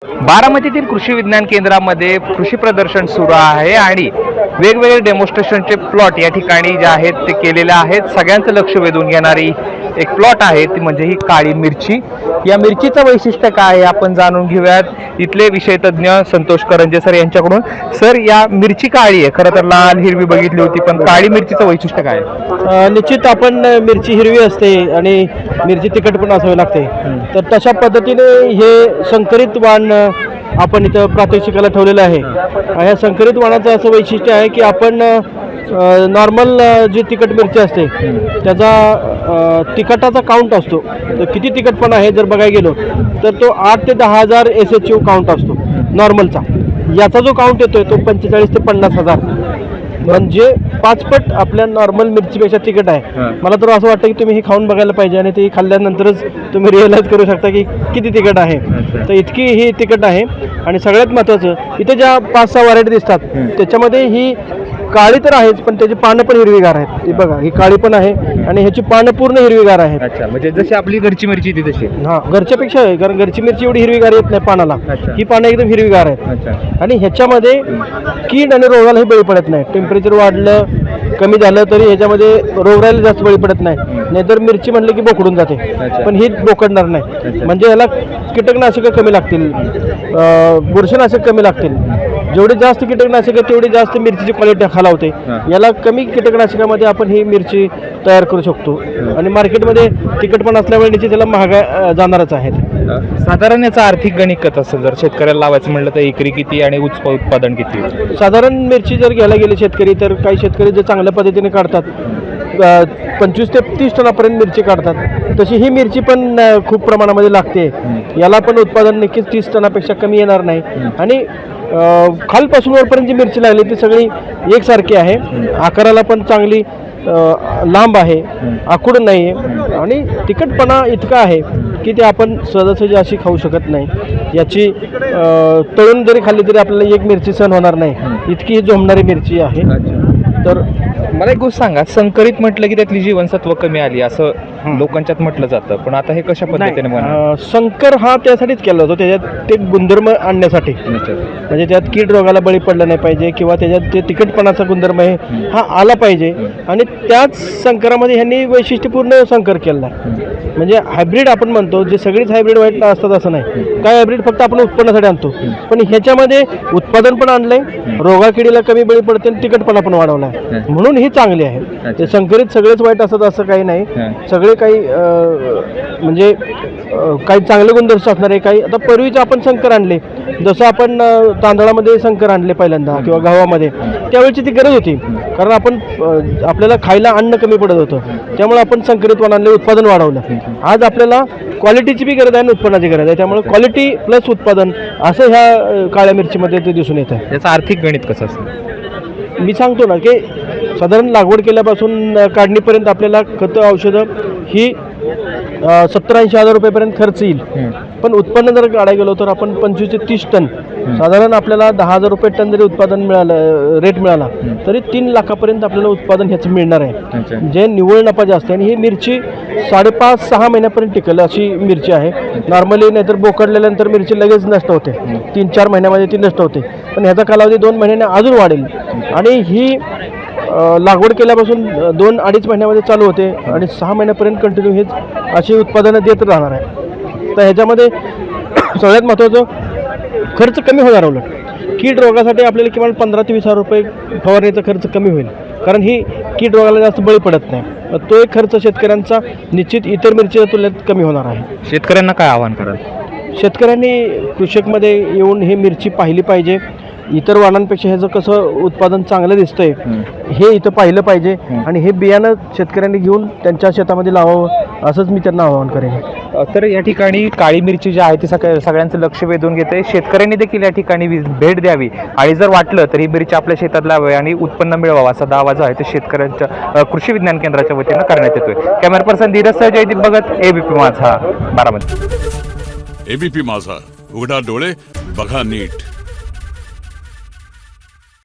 बारामतीतील कृषी विज्ञान केंद्रामध्ये कृषी प्रदर्शन सुरू आहे आणि वेगवेगळे डेमॉन्स्ट्रेशनचे प्लॉट या ठिकाणी जे आहेत ते केलेले आहेत। सगळ्यांचं लक्ष वेधून घेणारी एक प्लॉट आहे ती म्हणजे ही काळी मिरची। या मिरचीचं वैशिष्ट्य काय आहे आपण जाणून घेऊयात इथले विषय तज्ञ संतोष करंजे सर यांच्याकडून। सर, या मिरची काळी आहे, खरं तर लाल हिरवी बघितली होती, पण काळी मिरचीचं वैशिष्ट्य काय आहे? निश्चित आपण मिरची हिरवी असते आणि मिरची तिखट पण असावी लागते, तर तशा पद्धतीने हे संकरित वाण आपण इथं प्रात्यक्षिकाला ठेवलेलं आहे। या संकरित वाणाचं असं वैशिष्ट्य आहे की आपण नॉर्मल जी तिखट मिरची असते त्याचा तिखटाचा काउंट असतो, तर किती तिखटपणा आहे जर बघायला गेलो तर तो 8 ते 10,000 SHU काउंट असतो नॉर्मलचा। याचा जो काउंट येतोय तो 45 ते 50,000, म्हणजे 5 पट आपल्या नॉर्मल मिरचीपेक्षा तिखट आहे। मला तर असं वाटतं की तुम्ही हे खाऊन बघायला पाहिजे आणि ते खाल्ल्यानंतरच तुम्ही रिअलाइज करू शकता की किती तिखट आहे। तर इतकी ही तिखट आहे। आणि सगळ्यात महत्त्वाचं इथे ज्या 5-6 व्हरायटी दिसतात त्याच्यामध्ये ही काळी तर आहेच, पण त्याची पानं पण हिरवीगार आहेत। ही बघा, ही काळी पण आहे आणि ह्याची पानं पूर्ण हिरवीगार आहेत। अच्छा, म्हणजे जशी आपली घरची मिरची ती तशी? हां, घरच्यापेक्षा आहे, कारण घरची मिरची एवढी हिरवीगार येत नाही पानाला, ही पानं एकदम हिरवीगार आहेत। आणि ह्याच्यामध्ये कीड आणि रोगालाही बळी पडत नाही। टेम्परेचर वाढलं कमी झालं तरी ह्याच्यामध्ये रोगराईला जास्त बळी पडत नाही। नाहीतर मिरची म्हणलं की बोकडून जाते, पण ही बोकडणार नाही। म्हणजे याला कीटकनाशकं कमी लागतील, बुरशीनाशक कमी लागतील। जेवढे जास्त कीटकनाशक तेवढी जास्त मिरचीची क्वालिटी खालावते। याला कमी कीटकनाशकामध्ये आपण ही मिरची तयार करू शकतो आणि मार्केटमध्ये तिखटपणा असल्यामुळे निश्चित त्याला महागाई जाणारच आहेत। साधारण याचा आर्थिक गणित कसं असेल जर शेतकऱ्याला लावायचं म्हटलं तर एकरी किती आणि उत्पादन किती? साधारण मिरची जर घ्यायला गेले शेतकरी तर काही शेतकरी जे चांगल्या पद्धतीने काढतात 25 ते 30 टनापर्यंत मिरची काढतात। तशी ही मिरची पण खूप प्रमाणामध्ये लागते। याला पण उत्पादन नक्कीच 30 टनापेक्षा कमी येणार नाही। आणि खालपासून वरपर्यंत जी मिरची लागली ती सगळी एकसारखी आहे, आकाराला पण चांगली लांब आहे, आखूड नाही आहे आणि तिखटपणा इतका आहे की ते आपण सहजासहजी अशी खाऊ शकत नाही। याची तळून जरी खाल्ली तरी आपल्याला एक मिरची सहन होणार नाही, इतकी झोंबणारी मिरची आहे। तर मला एक गोष्ट सांगा, संकरित म्हटलं की त्यातली जीवनसत्व कमी आली असं लोकांच्यात म्हटलं जातं, पण आता हे कशा पद्धतीने बनवणार? संकर हा त्यासाठीच केला होता, त्याच्यात ते गुणधर्म आणण्यासाठी, म्हणजे त्यात कीड रोगाला बळी पडला नाही पाहिजे किंवा त्याच्यात ते तिखटपणाचा गुणधर्म आहे हा आला पाहिजे। आणि त्याच संकरामध्ये ह्यांनी वैशिष्ट्यपूर्ण संकर केला, म्हणजे हायब्रिड आपण म्हणतो, जे सगळीच हायब्रिड वाईट असतात असं नाही। काय हायब्रिड फक्त आपण उत्पन्नासाठी आणतो, पण ह्याच्यामध्ये उत्पादन पण आणलंय, रोगाकिडीला कमी बळी पडते आणि तिखटपणा पण वाढवला आहे, म्हणून ही चांगली आहे। ते संकरित सगळेच वाईट असतात असं काही नाही, सगळे काही म्हणजे काही चांगले गुणधर्म असणारे काही। आता पूर्वीचे आपण संकर आणले, जसं आपण तांदळामध्ये संकर आणले पहिल्यांदा किंवा गव्हामध्ये, त्यावेळची ती गरज होती, कारण आपण आपल्याला खायला अन्न कमी पडत होतं, त्यामुळे आपण संकरित वाण आणले, उत्पादन वाढवलं। आज आपल्याला क्वालिटीची बी गरज आहे आणि उत्पन्नाची गरज आहे, त्यामुळे क्वालिटी प्लस उत्पादन असं ह्या काळ्या मिरचीमध्ये ते दिसून येतं। याचं आर्थिक गणित कसं असेल? मी सांगतो ना की साधारण लागवड केल्यापासून काढणीपर्यंत आपल्याला खतं औषधं ही 70-80 हजार रुपयेपर्यंत खर्च येईल, पण उत्पन्न जर काढायला गेलो तर आपण 25 ते 30 टन, साधारण आपल्याला 10,000 रुपये टन जरी उत्पादन मिळालं, रेट मिळाला तरी 3 लाखापर्यंत आपल्याला उत्पादन ह्याचं मिळणार आहे, जे निव्वळ नफा जास्त आहे। आणि ही मिरची 5.5-6 महिन्यापर्यंत टिकेल अशी मिरची आहे नॉर्मली, नाहीतर बोकडल्यानंतर मिरची लगेच नष्ट होते, 3-4 महिन्यामध्ये ती नष्ट होते, पण ह्याचा कालावधी 2 महिन्याने अजून वाढेल। आणि ही लागवड केल्यापासून 2-2.5 महिन्यामध्ये चालू होते आणि 6 महिन्यापर्यंत कंटिन्यू हेच अशी उत्पादनं देत राहणार आहे। तर ह्याच्यामध्ये सगळ्यात महत्त्वाचं खर्च कमी होणार, उलट कीड रोगासाठी आपल्याला किमान 15 ते 20 हजार रुपये फवारणीचा खर्च कमी होईल, कारण ही कीड रोगाला जास्त बळी पडत नाही। तो एक खर्च शेतकऱ्यांचा निश्चित इतर मिरचीच्या तुलनेत कमी होणार आहे। शेतकऱ्यांना काय आव्हान कराल? शेतकऱ्यांनी कृषकमध्ये येऊन ही मिरची पाहिली पाहिजे, इतर वाणांपेक्षा ह्याचं कसं उत्पादन चांगलं दिसतंय हे इथं पाहिलं पाहिजे आणि हे बियाणं शेतकऱ्यांनी घेऊन त्यांच्या शेतामध्ये लावावं असंच मी त्यांना आवाहन करेन। तर या ठिकाणी काळी मिरची जी आहे ती सगळ्यांचं लक्ष वेधून घेते। शेतकऱ्यांनी देखील या ठिकाणी भेट द्यावी आणि जर वाटलं तर ही मिरची आपल्या शेतात लावावी आणि उत्पन्न मिळवावं असा दावा जो आहे तो शेतकऱ्यांच्या कृषी विज्ञान केंद्राच्या वतीनं करण्यात येतोय। कॅमेरा पर्सन धीरज सह जयदीप भगत, एबीपी माझा, बारामती। एबीपी माझा, उघडा डोळे बघा नीट।